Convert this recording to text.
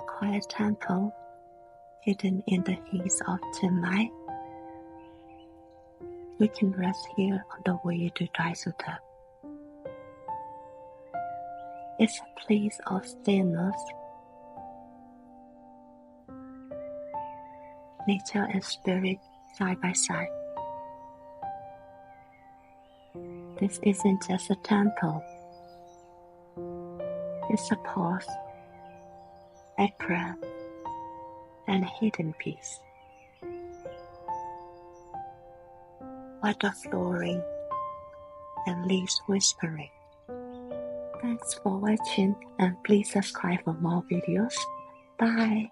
quiet temple hidden in the hills of Chiang Mai. We can rest here on the way to Dry Sutta. It's a place of stillness. Nature and spirit side by side. This isn't just a temple. It's a pause, a prayer, and a hidden peace. Water flowing and leaves whispering. Thanks for watching and please subscribe for more videos. Bye!